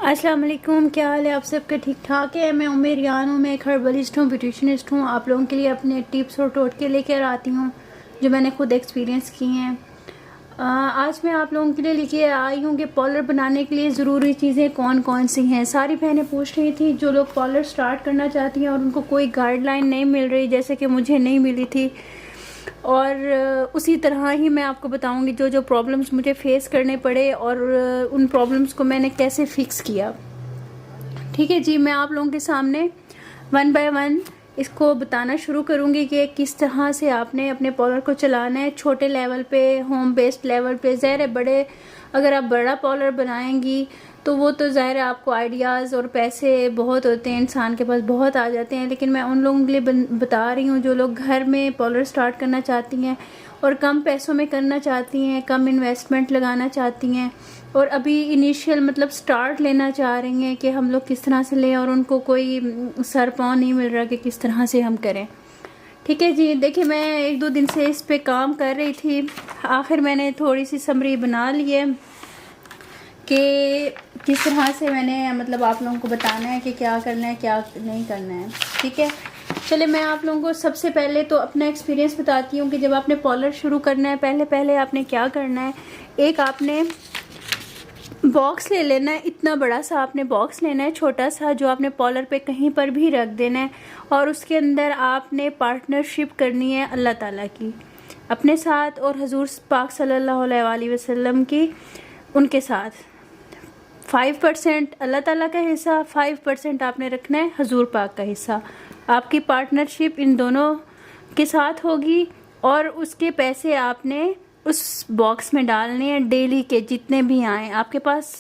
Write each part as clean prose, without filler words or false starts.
अस्सलाम वालेकुम, क्या हाल है आप सबका? ठीक ठाक है। मैं उम्मीद रियान हूँ। मैं एक हर्बलिस्ट हूँ, ब्यूटिशनिस्ट हूँ। आप लोगों के लिए अपने टिप्स और टोटके लेकर आती हूँ जो मैंने खुद एक्सपीरियंस किए हैं। आज मैं आप लोगों के लिए लेके आई हूँ कि पार्लर बनाने के लिए ज़रूरी चीज़ें कौन कौन सी हैं। सारी बहनें पूछ रही थी जो लोग पार्लर स्टार्ट करना चाहती हैं और उनको कोई गाइडलाइन नहीं मिल रही, जैसे कि मुझे नहीं मिली थी। और उसी तरह ही मैं आपको बताऊंगी जो जो प्रॉब्लम्स मुझे फेस करने पड़े और उन प्रॉब्लम्स को मैंने कैसे फिक्स किया। ठीक है जी, मैं आप लोगों के सामने वन बाय वन इसको बताना शुरू करूंगी कि किस तरह से आपने अपने पार्लर को चलाना है। छोटे लेवल पे, होम बेस्ड लेवल पे। ज़ाहिर है बड़े, अगर आप बड़ा पार्लर बनाएंगी तो वो तो ज़ाहिर है आपको आइडियाज़ और पैसे बहुत होते हैं, इंसान के पास बहुत आ जाते हैं। लेकिन मैं उन लोगों के लिए बता रही हूँ जो लोग घर में पार्लर स्टार्ट करना चाहती हैं और कम पैसों में करना चाहती हैं, कम इन्वेस्टमेंट लगाना चाहती हैं और अभी इनिशियल मतलब स्टार्ट लेना चाह रही हैं कि हम लोग किस तरह से लें और उनको कोई सर पाँव नहीं मिल रहा कि किस तरह से हम करें। ठीक है जी, देखिए मैं एक दो दिन से इस पे काम कर रही थी। आखिर मैंने थोड़ी सी समरी बना ली है कि किस तरह से मैंने मतलब आप लोगों को बताना है कि क्या करना है क्या नहीं करना है। ठीक है, चले मैं आप लोगों को सबसे पहले तो अपना एक्सपीरियंस बताती हूँ कि जब आपने पार्लर शुरू करना है पहले आपने क्या करना है। एक आपने बॉक्स ले लेना है, इतना बड़ा सा आपने बॉक्स लेना है, छोटा सा, जो आपने पार्लर पे कहीं पर भी रख देना है। और उसके अंदर आपने पार्टनरशिप करनी है अल्लाह ताला की अपने साथ और हुजूर पाक सल्लल्लाहु अलैहि वसल्लम की उनके साथ। 5% अल्लाह ताला का हिस्सा, 5% आपने रखना है हुजूर पाक का हिस्सा। आपकी पार्टनरशिप इन दोनों के साथ होगी और उसके पैसे आपने उस बॉक्स में डालने हैं डेली के, जितने भी आए आपके पास।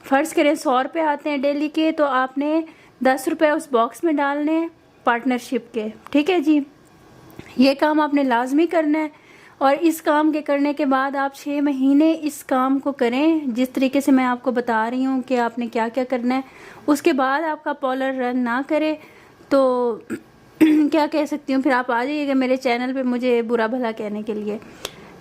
फ़र्ज़ करें 100 रुपये आते हैं डेली के, तो आपने 10 रुपये उस बॉक्स में डालने हैं पार्टनरशिप के। ठीक है जी, ये काम आपने लाजमी करना है। और इस काम के करने के बाद आप 6 महीने इस काम को करें जिस तरीके से मैं आपको बता रही हूँ कि आपने क्या क्या करना है। उसके बाद आपका पार्लर रन ना करे तो क्या कह सकती हूँ, फिर आप आ जाइएगा मेरे चैनल पे मुझे बुरा भला कहने के लिए।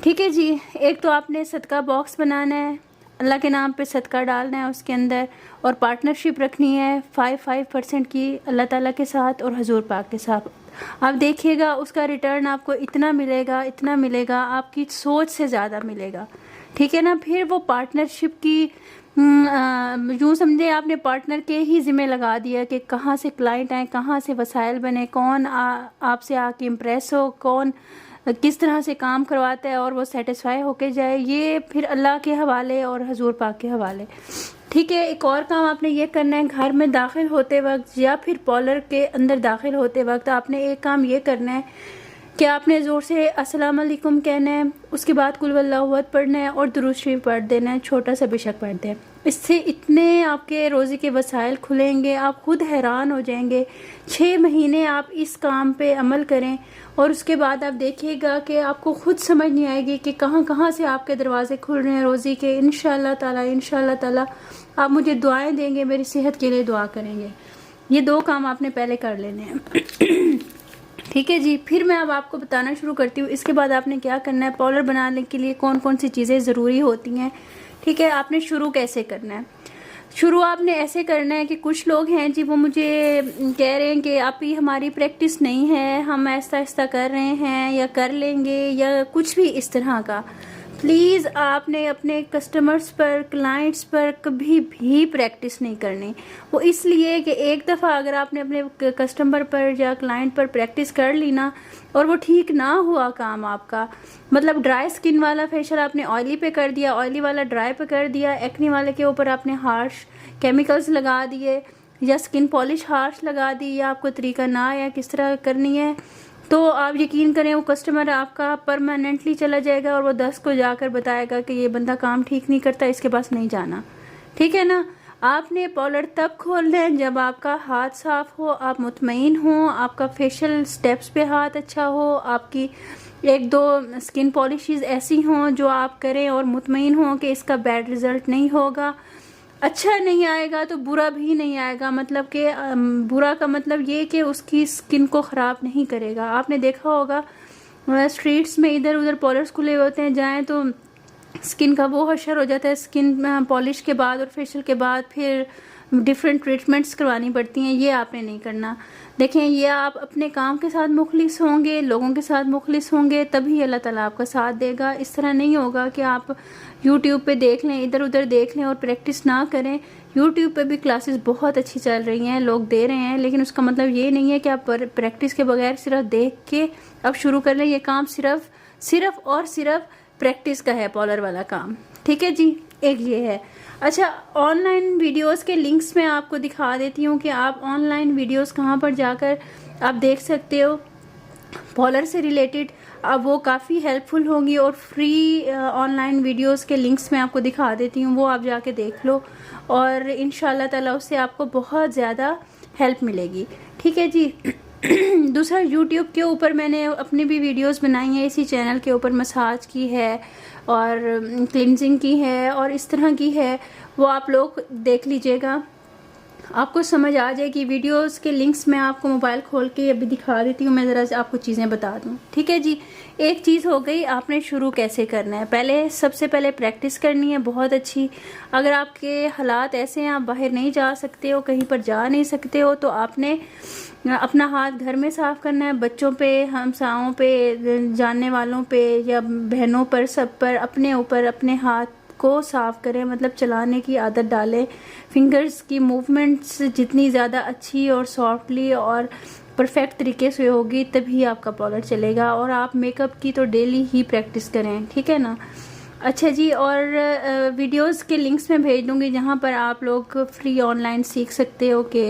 ठीक है जी, एक तो आपने सदका बॉक्स बनाना है, अल्लाह के नाम पे सदका डालना है उसके अंदर, और पार्टनरशिप रखनी है 5% की अल्लाह ताला के साथ और हुजूर पाक के साथ। आप देखिएगा उसका रिटर्न आपको इतना मिलेगा आपकी सोच से ज़्यादा मिलेगा। ठीक है ना। फिर वो पार्टनरशिप की यूँ समझे आपने पार्टनर के ही ज़िम्मे लगा दिया कि कहाँ से क्लाइंट आए, कहाँ से वसाइल बने, कौन आपसे आके इम्प्रेस हो, कौन किस तरह से काम करवाता है और वो सेटिस्फाई होके जाए, ये फिर अल्लाह के हवाले और हुजूर पाक के हवाले। ठीक है, एक और काम आपने ये करना है, घर में दाखिल होते वक्त या फिर पार्लर के अंदर दाखिल होते वक्त आपने एक काम ये करना है कि आपने ज़ोर से अस्सलाम वालेकुम कहना है, उसके बाद कुल वल्लाहु अहद पढ़ना है और दुरूद शरीफ पढ़ देना है, छोटा सा बेशक पढ़ दें। इससे इतने आपके रोज़ी के वसाइल खुलेंगे, आप खुद हैरान हो जाएंगे। 6 महीने आप इस काम पे अमल करें और उसके बाद आप देखिएगा कि आपको खुद समझ नहीं आएगी कि कहाँ कहाँ से आपके दरवाजे खुल रहे हैं रोज़ी के। इंशाअल्लाह ताला आप मुझे दुआएं देंगे, मेरी सेहत के लिए दुआ करेंगे। ये 2 काम आपने पहले कर लेने हैं। ठीक है जी, फिर मैं अब आपको बताना शुरू करती हूँ इसके बाद आपने क्या करना है। पार्लर बनाने के लिए कौन कौन सी चीज़ें ज़रूरी होती हैं। ठीक है, आपने शुरू कैसे करना है। शुरू आपने ऐसे करना है कि कुछ लोग हैं जी वो मुझे कह रहे हैं कि आप ही हमारी प्रैक्टिस नहीं है, हम ऐसा ऐसा कर रहे हैं या कर लेंगे या कुछ भी इस तरह का। प्लीज़ आपने अपने कस्टमर्स पर, क्लाइंट्स पर कभी भी प्रैक्टिस नहीं करनी। वो इसलिए कि एक दफ़ा अगर आपने अपने कस्टमर पर या क्लाइंट पर प्रैक्टिस कर ली ना और वो ठीक ना हुआ काम आपका, मतलब ड्राई स्किन वाला फेशियल आपने ऑयली पे कर दिया, ऑयली वाला ड्राई पे कर दिया, एक्ने वाले के ऊपर आपने हार्श केमिकल्स लगा दिए या स्किन पॉलिश हार्श लगा दी, या आपको तरीका ना आया किस तरह करनी है, तो आप यकीन करें वो कस्टमर आपका परमानेंटली चला जाएगा और वो 10 को जाकर बताएगा कि ये बंदा काम ठीक नहीं करता, इसके पास नहीं जाना। ठीक है ना। आपने पार्लर तब खोलना है जब आपका हाथ साफ हो, आप मुतमईन हो, आपका फेशियल स्टेप्स पे हाथ अच्छा हो, आपकी 1-2 स्किन पॉलिशेस ऐसी हों जो आप करें और मुतमईन हो कि इसका बैड रिज़ल्ट नहीं होगा। अच्छा नहीं आएगा तो बुरा भी नहीं आएगा, मतलब कि बुरा का मतलब ये कि उसकी स्किन को ख़राब नहीं करेगा। आपने देखा होगा स्ट्रीट्स में इधर उधर पार्लर्स खुले होते हैं, जाएं तो स्किन का वो हशर हो जाता है स्किन पॉलिश के बाद और फेशियल के बाद, फिर डिफरेंट ट्रीटमेंट्स करवानी पड़ती हैं। ये आपने नहीं करना। देखें, ये आप अपने काम के साथ मुखलिस होंगे, लोगों के साथ मुखलिस होंगे, तभी अल्लाह ताला आपका साथ देगा। इस तरह नहीं होगा कि आप यूट्यूब पे देख लें, इधर उधर देख लें और प्रैक्टिस ना करें। यूट्यूब पे भी क्लासेस बहुत अच्छी चल रही हैं, लोग दे रहे हैं, लेकिन उसका मतलब ये नहीं है कि आप प्रैक्टिस के बगैर सिर्फ देख के अब शुरू कर लें। ये काम सिर्फ और सिर्फ प्रैक्टिस का है, पार्लर वाला काम। ठीक है जी, एक ये है। अच्छा, ऑनलाइन वीडियोस के लिंक्स मैं आपको दिखा देती हूँ कि आप ऑनलाइन वीडियोस कहाँ पर जाकर आप देख सकते हो पार्लर से रिलेटेड। अब वो काफ़ी हेल्पफुल होंगी और फ्री ऑनलाइन वीडियोस के लिंक्स मैं आपको दिखा देती हूँ, वो आप जाके देख लो और इंशाल्लाह ताला उससे आपको बहुत ज़्यादा हेल्प मिलेगी। ठीक है जी। दूसरा, यूट्यूब के ऊपर मैंने अपनी भी वीडियोस बनाई हैं, इसी चैनल के ऊपर मसाज की है और क्लिनजिंग की है और इस तरह की है, वो आप लोग देख लीजिएगा, आपको समझ आ जाएगी। वीडियोस के लिंक्स मैं आपको मोबाइल खोल के अभी दिखा देती हूँ, मैं ज़रा आपको चीज़ें बता दूँ। ठीक है जी। एक चीज़ हो गई, आपने शुरू कैसे करना है। सबसे पहले प्रैक्टिस करनी है बहुत अच्छी। अगर आपके हालात ऐसे हैं, आप बाहर नहीं जा सकते हो, कहीं पर जा नहीं सकते हो, तो आपने अपना हाथ घर में साफ़ करना है। बच्चों पे, हमसाओं पे, जानने वालों पे या बहनों पर, सब पर अपने ऊपर अपने हाथ को साफ़ करें, मतलब चलाने की आदत डालें। फिंगर्स की मूवमेंट्स जितनी ज़्यादा अच्छी और सॉफ्टली और परफेक्ट तरीके से होगी तभी आपका पार्लर चलेगा। और आप मेकअप की तो डेली ही प्रैक्टिस करें, ठीक है ना। अच्छा जी, और वीडियोस के लिंक्स मैं भेज दूँगी जहाँ पर आप लोग फ्री ऑनलाइन सीख सकते हो कि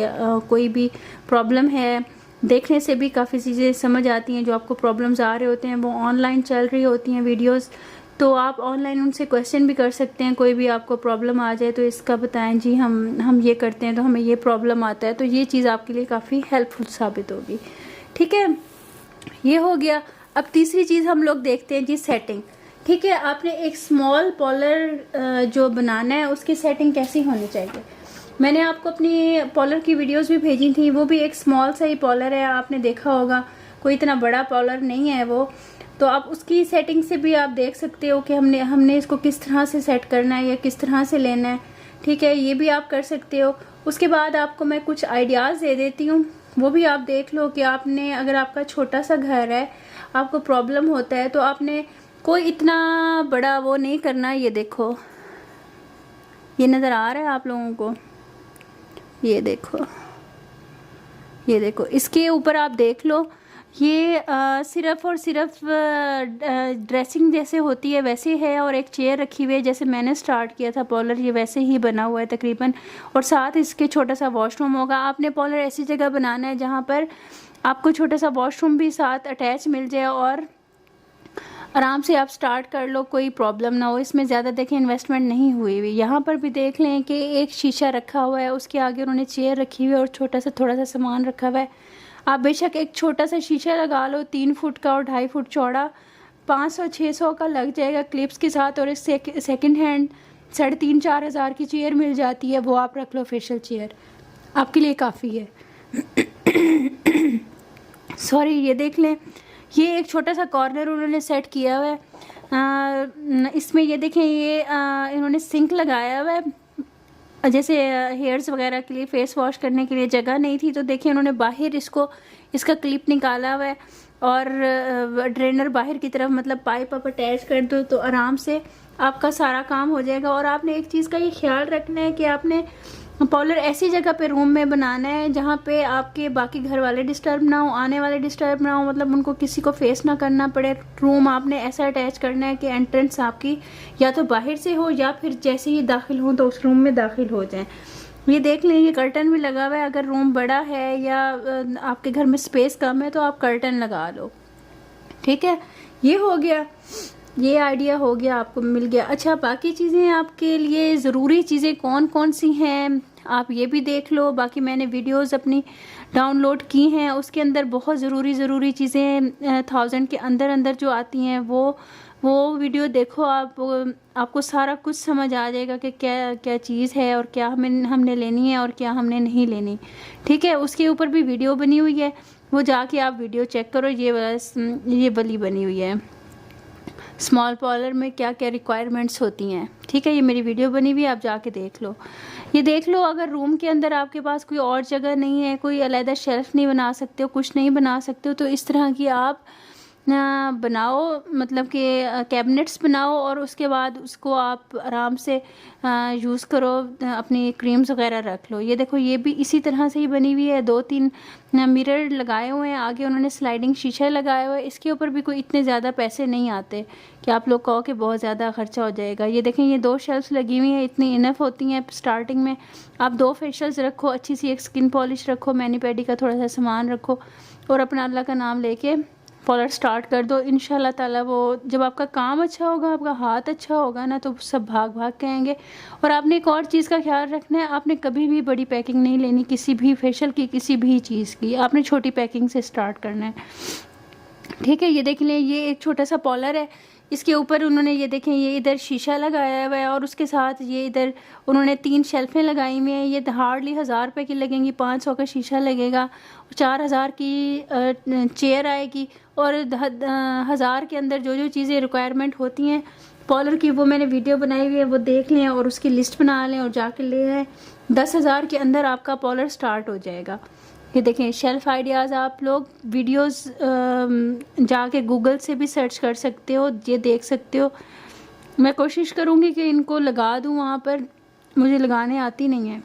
कोई भी प्रॉब्लम है, देखने से भी काफ़ी चीज़ें समझ आती हैं। जो आपको प्रॉब्लम्स आ रहे होते हैं वो ऑनलाइन चल रही होती हैं वीडियोस, तो आप ऑनलाइन उनसे क्वेश्चन भी कर सकते हैं। कोई भी आपको प्रॉब्लम आ जाए तो इसका बताएं जी, हम ये करते हैं तो हमें ये प्रॉब्लम आता है, तो ये चीज़ आपके लिए काफ़ी हेल्पफुल साबित होगी। ठीक है, ये हो गया। अब तीसरी चीज़ हम लोग देखते हैं जी, सेटिंग। ठीक है, आपने एक स्मॉल पार्लर जो बनाना है उसकी सेटिंग कैसी होनी चाहिए। मैंने आपको अपनी पार्लर की वीडियोस भी भेजी थी, वो भी एक स्मॉल सा ही पार्लर है, आपने देखा होगा, कोई इतना बड़ा पार्लर नहीं है वो। तो आप उसकी सेटिंग से भी आप देख सकते हो कि हमने इसको किस तरह से सेट करना है या किस तरह से लेना है। ठीक है, ये भी आप कर सकते हो। उसके बाद आपको मैं कुछ आइडियाज़ दे देती हूँ, वो भी आप देख लो कि आपने, अगर आपका छोटा सा घर है, आपको प्रॉब्लम होता है, तो आपने कोई इतना बड़ा वो नहीं करना। ये देखो, ये नज़र आ रहा है आप लोगों को, ये देखो, ये देखो, इसके ऊपर आप देख लो, ये सिर्फ और सिर्फ ड्रेसिंग जैसे होती है वैसे है, और एक चेयर रखी हुई है जैसे मैंने स्टार्ट किया था पार्लर, ये वैसे ही बना हुआ है तकरीबन। और साथ इसके छोटा सा वॉशरूम होगा। आपने पार्लर ऐसी जगह बनाना है जहाँ पर आपको छोटा सा वॉशरूम भी साथ अटैच मिल जाए और आराम से आप स्टार्ट कर लो, कोई प्रॉब्लम ना हो। इसमें ज़्यादा देखें इन्वेस्टमेंट नहीं हुई हुई। यहाँ पर भी देख लें कि एक शीशा रखा हुआ है, उसके आगे उन्होंने चेयर रखी हुई है और छोटा सा थोड़ा सा सामान रखा हुआ है। आप बेशक एक छोटा सा शीशा लगा लो, 3 फुट का और 2.5 फुट चौड़ा, 500-600 का लग जाएगा क्लिप्स के साथ। और एक सेकंड हैंड 3,500-4 हज़ार की चेयर मिल जाती है, वो आप रख लो, फेशियल चेयर आपके लिए काफ़ी है। सॉरी, ये देख लें, ये एक छोटा सा कॉर्नर उन्होंने सेट किया हुआ है। इसमें ये देखें, ये इन्होंने सिंक लगाया हुआ है, जैसे हेयर्स वगैरह के लिए, फेस वॉश करने के लिए जगह नहीं थी, तो देखिए उन्होंने बाहर इसका क्लिप निकाला हुआ है और ड्रेनर बाहर की तरफ, मतलब पाइप आप अटैच कर दो तो आराम से आपका सारा काम हो जाएगा। और आपने एक चीज़ का ये ख्याल रखना है कि आपने पार्लर ऐसी जगह पे रूम में बनाना है जहाँ पे आपके बाकी घर वाले डिस्टर्ब ना हो, आने वाले डिस्टर्ब ना हो, मतलब उनको किसी को फेस ना करना पड़े। रूम आपने ऐसा अटैच करना है कि एंट्रेंस आपकी या तो बाहर से हो या फिर जैसे ही दाखिल हो तो उस रूम में दाखिल हो जाएं। ये देख लें, ये कर्टन भी लगा हुआ है। अगर रूम बड़ा है या आपके घर में स्पेस कम है तो आप कर्टन लगा लो। ठीक है, ये हो गया, ये आइडिया हो गया, आपको मिल गया। अच्छा, बाकी चीज़ें आपके लिए ज़रूरी चीज़ें कौन कौन सी हैं आप ये भी देख लो। बाकी मैंने वीडियोस अपनी डाउनलोड की हैं, उसके अंदर बहुत ज़रूरी चीज़ें 1000 के अंदर जो आती हैं वो वीडियो देखो आप, आपको सारा कुछ समझ आ जाएगा कि क्या क्या चीज़ है और क्या हमने लेनी है और क्या हमने नहीं लेनी। ठीक है, उसके ऊपर भी वीडियो बनी हुई है, वो जाके आप वीडियो चेक करो। ये वाली बनी हुई है। स्मॉल पार्लर में क्या क्या रिक्वायरमेंट्स होती हैं। ठीक है, ये मेरी वीडियो बनी हुई है, आप जाके देख लो। ये देख लो, अगर रूम के अंदर आपके पास कोई और जगह नहीं है, कोई अलग शेल्फ नहीं बना सकते हो, कुछ नहीं बना सकते हो, तो इस तरह की आप बनाओ, मतलब कि कैबिनेट्स बनाओ और उसके बाद उसको आप आराम से यूज़ करो, अपनी क्रीम्स वगैरह रख लो। ये देखो, ये भी इसी तरह से ही बनी हुई है, 2-3 मिरर लगाए हुए हैं, आगे उन्होंने स्लाइडिंग शीशा लगाया हुआ है। इसके ऊपर भी कोई इतने ज़्यादा पैसे नहीं आते कि आप लोग कहो कि बहुत ज़्यादा खर्चा हो जाएगा। ये देखें, ये 2 शेल्फ्स लगी हुई हैं, इतनी इनफ होती हैं स्टार्टिंग में। आप 2 फेशियल्स रखो, अच्छी सी एक स्किन पॉलिश रखो, मैनी पेडी का थोड़ा सा सामान रखो और अपना अल्लाह का नाम लेके पार्लर स्टार्ट कर दो। इंशाल्लाह ताला वो जब आपका काम अच्छा होगा, आपका हाथ अच्छा होगा ना, तो सब भाग भाग के आएंगे। और आपने एक और चीज़ का ख्याल रखना है, आपने कभी भी बड़ी पैकिंग नहीं लेनी किसी भी फेशियल की, किसी भी चीज़ की। आपने छोटी पैकिंग से स्टार्ट करना है। ठीक है, ये देख लें, ये एक छोटा सा पार्लर है, इसके ऊपर उन्होंने ये देखें, ये इधर शीशा लगाया हुआ है और उसके साथ ये इधर उन्होंने 3 शेल्फें लगाई हुई हैं। ये हार्डली 1000 रुपये की लगेंगी, 500 का शीशा लगेगा, 4000 की चेयर आएगी और 1000 के अंदर जो जो चीज़ें रिक्वायरमेंट होती हैं पार्लर की, वो मैंने वीडियो बनाई हुई है, वो देख लें और उसकी लिस्ट बना लें और जाके ले आएँ। 10,000 के अंदर आपका पार्लर स्टार्ट हो जाएगा। ये देखें, शेल्फ आइडियाज़ आप लोग वीडियोस जाके गूगल से भी सर्च कर सकते हो, ये देख सकते हो। मैं कोशिश करूँगी कि इनको लगा दूँ वहाँ पर, मुझे लगाने आती नहीं है।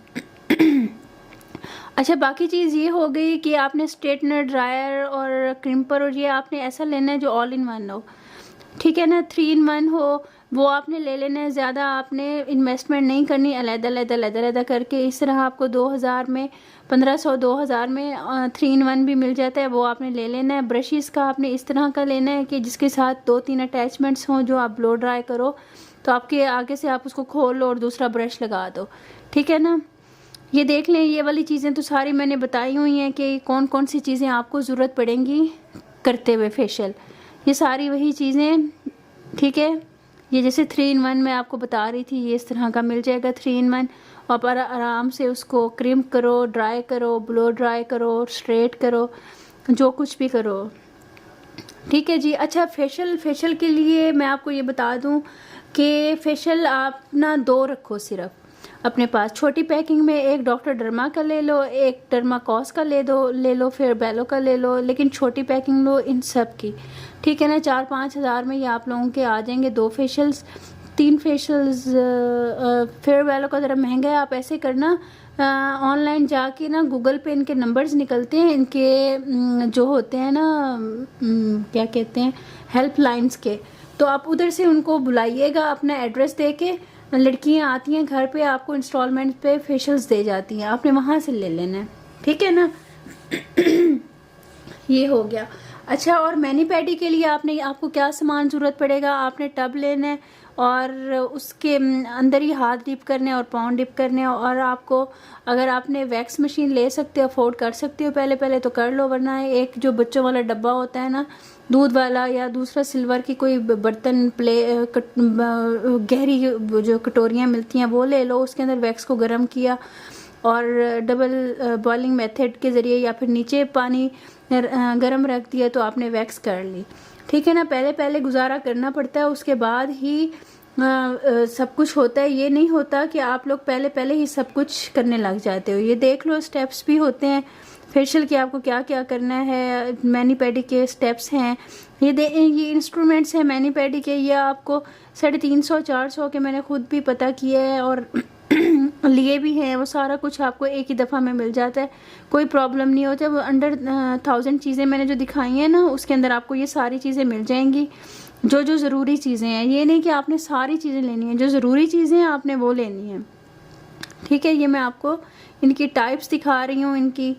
अच्छा, बाकी चीज़ ये हो गई कि आपने स्ट्रेटनर, ड्रायर और क्रिम्पर और ये आपने ऐसा लेना है जो ऑल इन वन हो। ठीक है ना, 3 in 1 हो, वो आपने ले लेना है। ज़्यादा आपने इन्वेस्टमेंट नहीं करनी, अलग-अलग करके। इस तरह आपको 2000 में, 1500-2000 में 3 in 1 भी मिल जाता है, वो आपने ले लेना है। ब्रशेस का आपने इस तरह का लेना है कि जिसके साथ 2-3 अटैचमेंट्स हों, जो आप ब्लो ड्राई करो तो आपके आगे से आप उसको खोल लो और दूसरा ब्रश लगा दो। ठीक है ना, ये देख लें, ये वाली चीज़ें तो सारी मैंने बताई हुई हैं कि कौन कौन सी चीज़ें आपको ज़रूरत पड़ेंगी करते हुए फेशियल, ये सारी वही चीज़ें। ठीक है, ये जैसे 3 in 1 मैं आपको बता रही थी, ये इस तरह का मिल जाएगा 3 in 1। आप आराम से उसको क्रीम करो, ड्राई करो, ब्लो ड्राई करो, स्ट्रेट करो, जो कुछ भी करो। ठीक है जी। अच्छा, फेशियल के लिए मैं आपको ये बता दूं कि फेशियल आप ना 2 रखो सिर्फ अपने पास। छोटी पैकिंग में एक डॉक्टर डर्मा का ले लो, एक डर्माकॉस का ले लो, फिर बेलो का ले लो, लेकिन छोटी पैकिंग लो इन सब की। ठीक है ना, 4-5 हज़ार में ये आप लोगों के आ जाएंगे 2 फेशियल्स, 3 फेशियल्स। फिर बेलो का ज़रा महंगा है, आप ऐसे करना, ऑनलाइन जाके ना गूगल पे इनके नंबर्स निकलते हैं, इनके जो होते हैं ना क्या कहते हैं, हेल्पलाइंस के, तो आप उधर से उनको बुलाइएगा, अपना एड्रेस दे के। लड़कियां आती हैं घर पे, आपको इंस्टॉलमेंट पे फेशियल्स दे जाती हैं, आपने वहाँ से ले लेना है। ठीक है ना। ये हो गया। अच्छा, और मैनी पैडी के लिए आपको क्या सामान ज़रूरत पड़ेगा, आपने टब लेना है और उसके अंदर ही हाथ डिप करने और पाँव डिप करने। और आपको अगर आपने वैक्स मशीन ले सकते हो, अफोर्ड कर सकते हो पहले तो कर लो, वरना एक जो बच्चों वाला डब्बा होता है ना दूध वाला, या दूसरा सिल्वर की कोई बर्तन गहरी जो कटोरियाँ मिलती हैं वो ले लो। उसके अंदर वैक्स को गर्म किया और डबल बॉइलिंग मेथड के ज़रिए या फिर नीचे पानी गर्म रख दिया तो आपने वैक्स कर ली। ठीक है ना, पहले गुजारा करना पड़ता है, उसके बाद ही सब कुछ होता है। ये नहीं होता कि आप लोग पहले ही सब कुछ करने लग जाते हो। ये देख लो, स्टेप्स भी होते हैं फेशियल के, आपको क्या क्या करना है। मैनी पैडी के स्टेप्स हैं, ये इंस्ट्रूमेंट्स हैं मैनी पैडी के, ये आपको 350-400 के मैंने खुद भी पता किया है और लिए भी हैं। वो सारा कुछ आपको एक ही दफ़ा में मिल जाता है, कोई प्रॉब्लम नहीं होता। वो अंडर 1000 चीज़ें मैंने जो दिखाई हैं ना, उसके अंदर आपको ये सारी चीज़ें मिल जाएंगी, जो जो ज़रूरी चीज़ें हैं। ये नहीं कि आपने सारी चीज़ें लेनी हैं, जो ज़रूरी चीज़ें हैं आपने वो लेनी है। ठीक है, ये मैं आपको इनकी टाइप्स दिखा रही हूँ, इनकी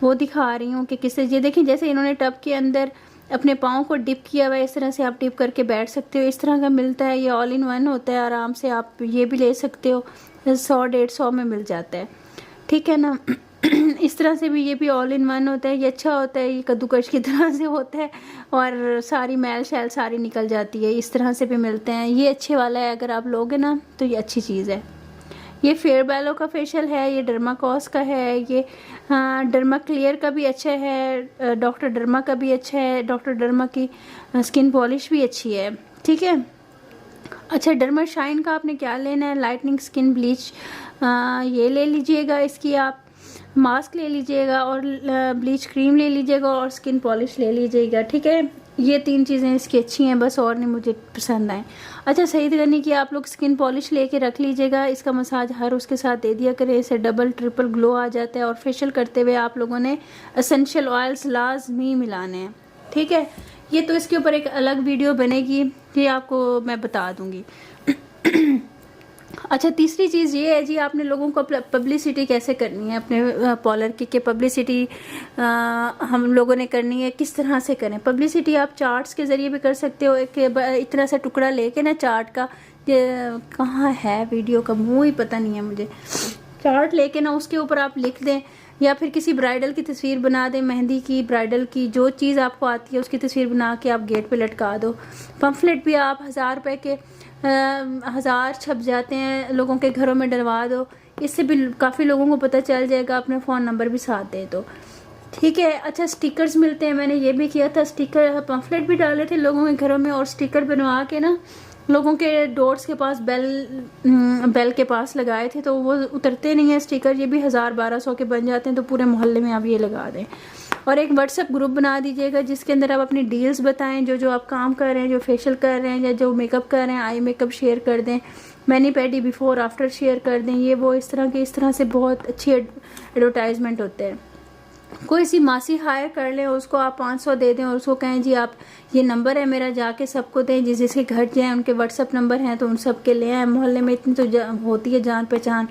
वो दिखा रही हूँ कि किससे। ये देखें, जैसे इन्होंने टब के अंदर अपने पाँव को डिप किया हुआ है, इस तरह से आप डिप करके बैठ सकते हो, इस तरह का मिलता है। ये ऑल इन वन होता है, आराम से आप ये भी ले सकते हो, 100-150 में मिल जाता है। ठीक है ना। इस तरह से भी ये भी ऑल इन वन होता है, ये अच्छा होता है, ये कद्दूकश की तरह से होता है और सारी मैल शैल सारी निकल जाती है। इस तरह से भी मिलते हैं, ये अच्छे वाला है, अगर आप लोगे ना तो ये अच्छी चीज़ है। ये फेयर बेलो का फेशियल है, ये डर्माकॉस का है, ये डर्मा क्लियर का भी अच्छा है, डॉक्टर डर्मा का भी अच्छा है, डॉक्टर डर्मा की स्किन पॉलिश भी अच्छी है। ठीक है। अच्छा, डर्मा शाइन का आपने क्या लेना है, लाइटनिंग स्किन ब्लीच ये ले लीजिएगा, इसकी आप मास्क ले लीजिएगा और ब्लीच क्रीम ले लीजिएगा और स्किन पॉलिश ले लीजिएगा, ठीक है। ये 3 चीज़ें इसकी अच्छी हैं, बस और नहीं मुझे पसंद आए। अच्छा, सही करने की आप लोग स्किन पॉलिश लेके रख लीजिएगा, इसका मसाज हर उसके साथ दे दिया करें, इससे डबल ट्रिपल ग्लो आ जाता है। और फेशियल करते हुए आप लोगों ने एसेंशियल ऑयल्स लाजमी मिलाने हैं, ठीक है। ये तो इसके ऊपर एक अलग वीडियो बनेगी, ये आपको मैं बता दूंगी। अच्छा, तीसरी चीज़ ये है जी, आपने लोगों को पब्लिसिटी कैसे करनी है अपने पॉलर की पब्लिसिटी हम लोगों ने करनी है, किस तरह से करें पब्लिसिटी। आप चार्ट्स के ज़रिए भी कर सकते हो। एक इतना सा टुकड़ा लेके ना चार्ट का, कहाँ है वीडियो का, मुँह ही पता नहीं है मुझे। चार्ट लेके ना उसके ऊपर आप लिख दें, या फिर किसी ब्राइडल की तस्वीर बना दें, मेहंदी की, ब्राइडल की, जो चीज़ आपको आती है उसकी तस्वीर बना के आप गेट पे लटका दो। पम्फलेट भी आप 1000 रुपये के 1000 छप जाते हैं, लोगों के घरों में डलवा दो, इससे भी काफ़ी लोगों को पता चल जाएगा। अपने फ़ोन नंबर भी साथ दे दो, ठीक है। अच्छा, स्टिकर्स मिलते हैं, मैंने ये भी किया था, स्टिकर पम्फलेट भी डाले थे लोगों के घरों में, और स्टिकर बनवा के ना लोगों के डोर्स के पास बेल के पास लगाए थे, तो वो उतरते नहीं है स्टिकर, ये भी 1000-1200 के बन जाते हैं, तो पूरे मोहल्ले में आप ये लगा दें। और एक व्हाट्सएप ग्रुप बना दीजिएगा जिसके अंदर आप अपनी डील्स बताएं, जो आप काम कर रहे हैं, जो फेशियल कर रहे हैं या जो मेकअप कर रहे हैं, आई मेकअप शेयर कर दें, many paddy before after share कर दें, ये वो इस तरह से बहुत अच्छी एडवर्टाइजमेंट होते हैं। कोई सी मासी हायर कर लें, उसको आप 500 दे दें और उसको कहें जी आप ये नंबर है मेरा, जाके सबको दें, जिसके घर जाएँ उनके व्हाट्सएप नंबर हैं तो उन सब के ले आए। मोहल्ले में इतनी तो होती है जान पहचान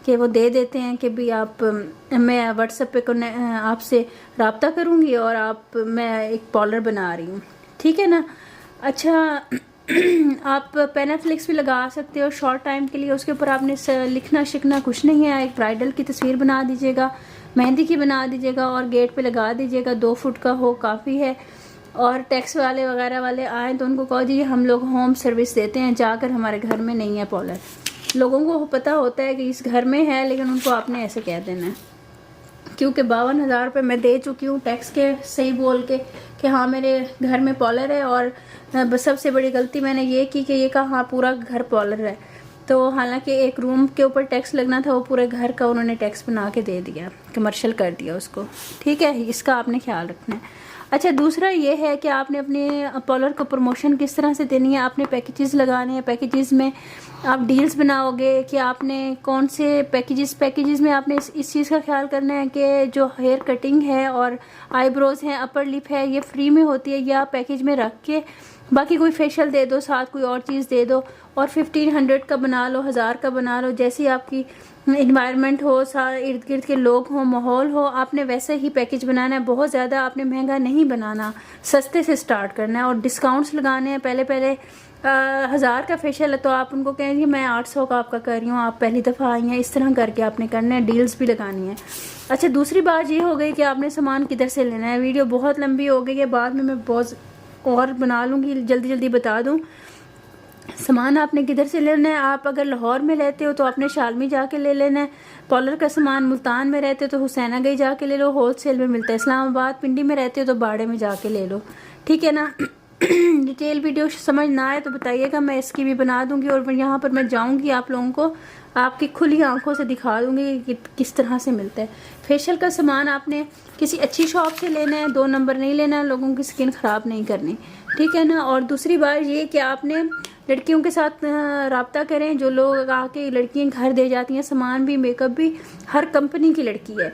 कि वो दे देते हैं कि भी आप, मैं व्हाट्सएप पे आपसे रब्ता करूँगी और मैं एक पॉलर बना रही हूँ, ठीक है ना। अच्छा, आप पेनाफ्लिक्स भी लगा सकते हो शॉर्ट टाइम के लिए, उसके ऊपर आपने लिखना शिखना कुछ नहीं है। एक ब्राइडल की तस्वीर बना दीजिएगा, मेहंदी की बना दीजिएगा और गेट पे लगा दीजिएगा, 2 फुट का हो काफ़ी है। और टैक्स वाले वगैरह वाले आए तो उनको कहो जी हम लोग होम सर्विस देते हैं, जाकर हमारे घर में नहीं है पॉलर। लोगों को पता होता है कि इस घर में है, लेकिन उनको आपने ऐसे कह देना है, क्योंकि 52,000 रुपये मैं दे चुकी हूँ टैक्स के, सही बोल के कि हाँ मेरे घर में पॉलर है। और सबसे बड़ी गलती मैंने ये की कि ये कहा हाँ पूरा घर पॉलर है, तो हालांकि एक रूम के ऊपर टैक्स लगना था, वो पूरे घर का उन्होंने टैक्स बना के दे दिया, कमर्शियल कर दिया उसको, ठीक है। इसका आपने ख्याल रखना है। अच्छा, दूसरा ये है कि आपने अपने पॉलर को प्रमोशन किस तरह से देनी है, आपने पैकेजेस लगाने हैं। पैकेजेस में आप डील्स बनाओगे कि आपने कौन से पैकेजेस में आपने इस चीज़ का ख्याल करना है कि जो हेयर कटिंग है और आईब्रोज हैं, अपर लिप है, ये फ्री में होती है, या आप पैकेज में रख के बाकी कोई फेशियल दे दो, साथ कोई और चीज़ दे दो, और 1500 का बना लो, 1000 का बना लो, जैसी आपकी इन्वायरमेंट हो, सारे इर्द गिर्द के लोग हों, माहौल हो, आपने वैसे ही पैकेज बनाना है। बहुत ज़्यादा आपने महंगा नहीं बनाना, सस्ते से स्टार्ट करना है और डिस्काउंट्स लगाने हैं। पहले 1000 का फेशियल है तो आप उनको कहेंगे मैं 800 का आपका कर रही हूँ, आप पहली दफ़ा आई हैं, इस तरह करके आपने करना है, डील्स भी लगानी है। अच्छा, दूसरी बात ये हो गई कि आपने सामान किधर से लेना है। वीडियो बहुत लंबी हो गई है, बाद में मैं बहुत और बना लूँगी, जल्दी बता दूँ। सामान आपने किधर से लेना है। आप अगर लाहौर में रहते हो तो आपने शालमी जाके ले लेना है। पॉलर का सामान मुल्तान में रहते हो तो हुसैना गई जाके ले लो, होलसेल में मिलता है। इस्लामाबाद पिंडी में रहते हो तो बाड़े में जाके ले लो, ठीक है ना। डिटेल वीडियो समझ ना आए तो बताइएगा, मैं इसकी भी बना दूंगी। और यहाँ पर मैं जाऊंगी आप लोगों को आपकी खुली आंखों से दिखा दूंगी कि किस तरह से मिलता है। फेशियल का सामान आपने किसी अच्छी शॉप से लेना है, 2 नंबर नहीं लेना है, लोगों की स्किन ख़राब नहीं करनी, ठीक है ना। और दूसरी बात ये कि आपने लड़कियों के साथ रब्ता करें, जो लोग आके लड़कियां घर दे जाती हैं, सामान भी मेकअप भी हर कंपनी की लड़की है।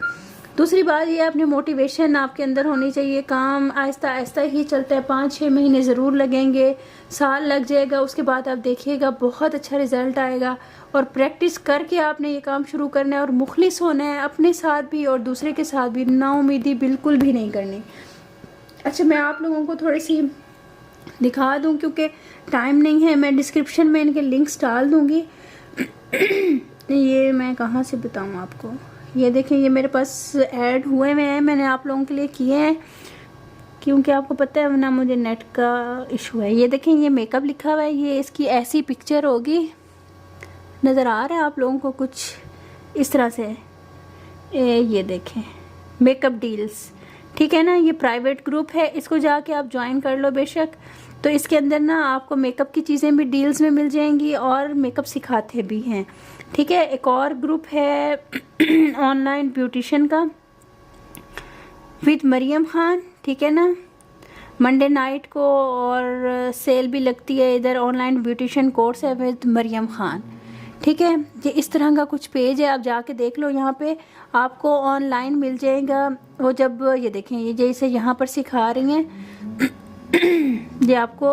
दूसरी बात ये अपने मोटिवेशन आपके अंदर होनी चाहिए। काम आहिस्ता आहिस्ता ही चलता है, 5-6 महीने ज़रूर लगेंगे, साल लग जाएगा, उसके बाद आप देखिएगा बहुत अच्छा रिजल्ट आएगा। और प्रैक्टिस करके आपने ये काम शुरू करना है और मुखलिस होना है, अपने साथ भी और दूसरे के साथ भी। नाउमीदी बिल्कुल भी नहीं करनी। अच्छा, मैं आप लोगों को थोड़ी सी दिखा दूं क्योंकि टाइम नहीं है, मैं डिस्क्रिप्शन में इनके लिंक्स डाल दूंगी। ये मैं कहाँ से बताऊं आपको, ये देखें, ये मेरे पास ऐड हुए हैं, मैंने आप लोगों के लिए किए हैं क्योंकि आपको पता है ना मुझे नेट का इशू है। ये देखें, ये मेकअप लिखा हुआ है, ये इसकी ऐसी पिक्चर होगी, नज़र आ रहा है आप लोगों को कुछ इस तरह से। ये देखें, मेकअप डील्स, ठीक है ना। ये प्राइवेट ग्रुप है, इसको जाके आप ज्वाइन कर लो बेशक। तो इसके अंदर ना आपको मेकअप की चीज़ें भी डील्स में मिल जाएंगी और मेकअप सिखाते भी हैं, ठीक है। एक और ग्रुप है ऑनलाइन ब्यूटिशियन का विद मरियम खान, ठीक है ना। मंडे नाइट को और सेल भी लगती है इधर, ऑनलाइन ब्यूटिशियन कोर्स है विद मरियम खान, ठीक है। ये इस तरह का कुछ पेज है, आप जाके देख लो, यहाँ पे आपको ऑनलाइन मिल जाएगा। वो जब ये देखें, ये जैसे यहाँ पर सिखा रही हैं ये आपको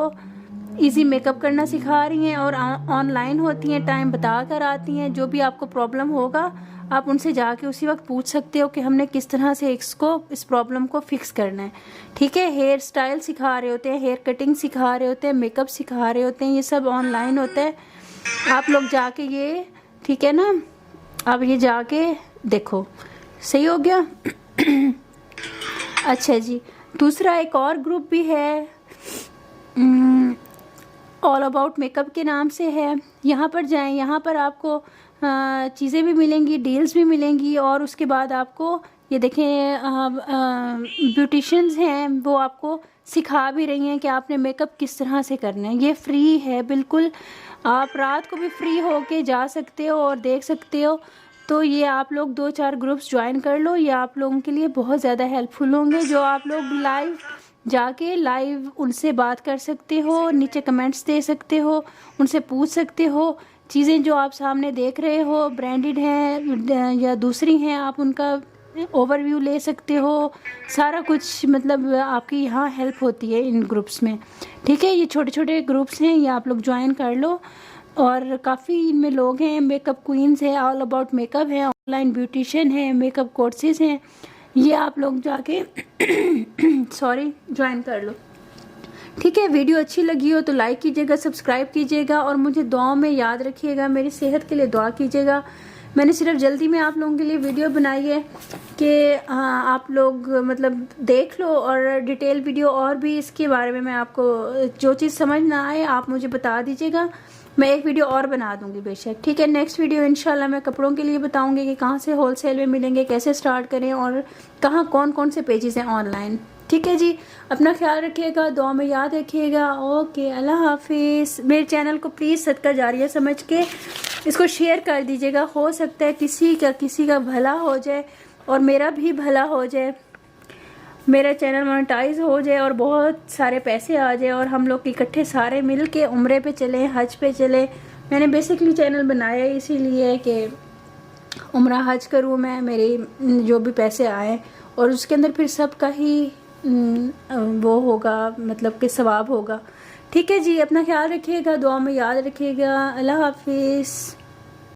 इजी मेकअप करना सिखा रही हैं और ऑनलाइन होती हैं, टाइम बता कर आती हैं। जो भी आपको प्रॉब्लम होगा आप उनसे जाके उसी वक्त पूछ सकते हो कि हमने किस तरह से इस प्रॉब्लम को फिक्स करना है, ठीक है। हेयर स्टाइल सिखा रहे होते हैं, हेयर कटिंग सिखा रहे होते हैं, मेकअप सिखा रहे होते हैं, ये सब ऑनलाइन होता है। आप लोग जाके ये, ठीक है ना, आप ये जाके देखो, सही हो गया। अच्छा जी, दूसरा एक और ग्रुप भी है ऑल अबाउट मेकअप के नाम से है। यहाँ पर जाएं, यहाँ पर आपको चीज़ें भी मिलेंगी, डील्स भी मिलेंगी और उसके बाद आपको ये देखें ब्यूटिशियंस हैं, वो आपको सिखा भी रही हैं कि आपने मेकअप किस तरह से करना है। ये फ्री है बिल्कुल, आप रात को भी फ्री होके जा सकते हो और देख सकते हो। तो ये आप लोग 2-4 ग्रुप्स ज्वाइन कर लो, ये आप लोगों के लिए बहुत ज़्यादा हेल्पफुल होंगे। जो आप लोग लाइव जाके लाइव उनसे बात कर सकते हो, नीचे कमेंट्स दे सकते हो, उनसे पूछ सकते हो। चीज़ें जो आप सामने देख रहे हो ब्रांडेड हैं या दूसरी हैं, आप उनका ओवरव्यू ले सकते हो। सारा कुछ मतलब आपकी यहाँ हेल्प होती है इन ग्रुप्स में, ठीक है। ये छोटे छोटे ग्रुप्स हैं, ये आप लोग ज्वाइन कर लो और काफ़ी इनमें लोग हैं। मेकअप क्वींस है, ऑल अबाउट मेकअप है, ऑनलाइन ब्यूटिशियन है, मेकअप कोर्सेज हैं, ये आप लोग जाके सॉरी ज्वाइन कर लो, ठीक है। वीडियो अच्छी लगी हो तो लाइक कीजिएगा, सब्सक्राइब कीजिएगा और मुझे दुआ में याद रखिएगा, मेरी सेहत के लिए दुआ कीजिएगा। मैंने सिर्फ जल्दी में आप लोगों के लिए वीडियो बनाई है कि आप लोग मतलब देख लो और डिटेल वीडियो और भी इसके बारे में मैं आपको जो चीज़ समझ ना आए आप मुझे बता दीजिएगा, मैं एक वीडियो और बना दूंगी बेशक, ठीक है। नेक्स्ट वीडियो इंशाल्लाह मैं कपड़ों के लिए बताऊंगी कि कहाँ से होलसेल में मिलेंगे, कैसे स्टार्ट करें और कहाँ कौन कौन से पेजेस हैं ऑनलाइन, ठीक है जी। अपना ख्याल रखिएगा, दुआ में याद रखिएगा। ओके, अल्लाह हाफिज़। मेरे चैनल को प्लीज़ सदका जारिया समझ के इसको शेयर कर दीजिएगा, हो सकता है किसी का भला हो जाए और मेरा भी भला हो जाए, मेरा चैनल मोनेटाइज हो जाए और बहुत सारे पैसे आ जाए और हम लोग इकट्ठे सारे मिल के उम्रे पे चले, हज पे चले। मैंने बेसिकली चैनल बनाया इसीलिए कि उम्रा हज करूँ मैं, मेरे जो भी पैसे आए और उसके अंदर फिर सबका ही वो होगा, मतलब कि सवाब होगा, ठीक है जी। अपना ख्याल रखिएगा, दुआ में याद रखिएगा। अल्लाह हाफिज़।